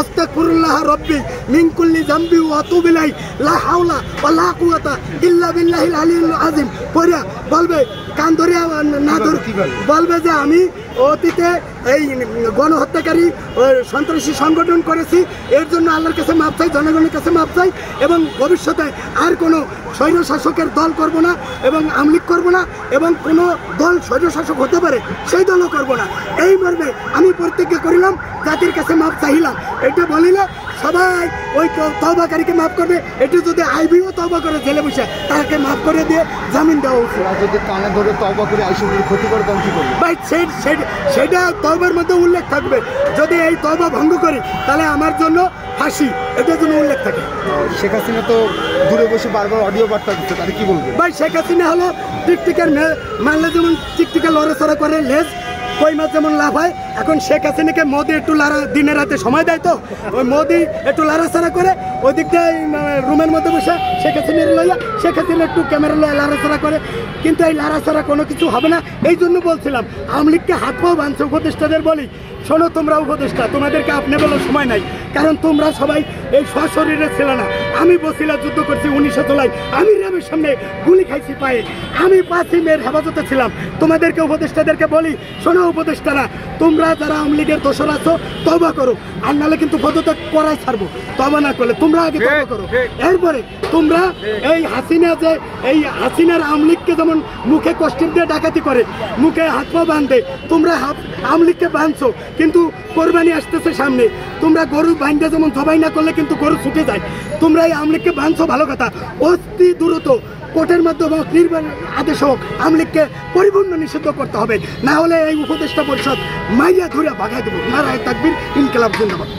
আস্তাগফিরুল্লাহ রব্বি মিন কুল্লি যামবি ওয়া আতুবু ইলাইহি লা হাওলা ওয়া লা কুওয়াতা ইল্লা বিল্লাহিল আলিয়্যিল আযীম পড়া বলবে কান ধরে না ধরে বলবে যে আমি অতীতে এই গণহত্যাকারী সন্ত্রাসী সংগঠন করেছি, এর জন্য আল্লাহর কাছে মাপ চাই, জনগণের কাছে মাপ চাই, এবং ভবিষ্যতে আর কোনো স্বৈরশাসকের দল করব না এবং আমলিক করব না, এবং কোনো দল স্বৈরশাসক হতে পারে সেই দলও করব না। এই মর্মে আমি প্রতিজ্ঞা করিলাম, জাতির কাছে মাপ চাইলাম। এটা বলিলে সবাই ওই তওবাকারীকে মাফ করবে। এটি যদি আইবিও তওবা করে জেলে বসে তাকে মাফ করে দিয়ে জামিন দেওয়া উচিত। যদি কানে ধরে তওবা করে আইসির ক্ষতি করে তখন কি করবে ভাই? সেটা তওবার মধ্যে উল্লেখ থাকবে। যদি এই তওবা ভঙ্গ করি তাহলে আমার জন্য ফাঁসি, এটার জন্য উল্লেখ থাকে। শেখ হাসিনা তো দূরে বসে বারবার অডিও বার্তা দিচ্ছে, তাহলে কি বলবে? ভাই শেখ হাসিনা হলো টিকটিকের মারলে যেমন টিকটিকে লড়াচড়া করে লেজ, কই মাছ যেমন লাভ হয়। এখন শেখ হাসিনাকে মোদি একটু দিনে রাতে সময় দেয়, তো ওই মোদি একটু লাড়াচাড়া করে ওই দিক দিয়ে রুমের মধ্যে বসে শেখ হাসিনার লইয়া শেখ হাসিনা একটু ক্যামেরা লইয়া লাড়াচাড়া করে, কিন্তু এই লাড়াচাড়া কোনো কিছু হবে না। এই জন্য বলছিলাম আওয়ামী লীগকে হাত পাও বাঁধছে। উপদেষ্টাদের বলি, শোনো তোমরা উপদেষ্টা, তোমাদেরকে আপনি বলার সময় নাই, কারণ তোমরা সবাই এই সশরীরে ছিল না। আমি বসিলা যুদ্ধ করছি 19 জুলাই, আমি র্যাবের সামনে গুলি খাইছি পায়ে, আমি 5 মেয়ের হেফাজতে ছিলাম। তোমাদেরকে উপদেষ্টাদেরকে বলি, শোনো উপদেষ্টারা, তোমরা যারা আওয়ামী লীগের দোষর আছো তওবা করো, আর নাহলে কিন্তু পদত্যাগ করাই ছাড়বো। তওবা না করলে তোমরা আগে তওবা করো। এরপরে তোমরা এই হাসিনা যে এই হাসিনার আওয়ামী লীগকে যেমন মুখে কষ্টের দিয়ে ডাকাতি করে, মুখে হাত পা বাঁধে, তোমরা আওয়ামী লীগকে বাঁধছো, কিন্তু কোরবানি আসতেছে সামনে, তোমরা গরু বাঁধতে যেমন জবাই না করলে কিন্তু গরু ছুটে যায়। তোমরা এই আওয়ামী লীগকে বাঁধছো ভালো কথা, অতি দ্রুত কোর্টের মাধ্যমে নির্বাচন আদেশ হোক, আওয়ামী লীগকে পরিপূর্ণ নিষিদ্ধ করতে হবে, না হলে এই উপদেষ্টা পরিষদ মাইয়া ধরে ভাগাই দেবো। নারায়ে তাকবীর, ইনকিলাব জিন্দাবাদ।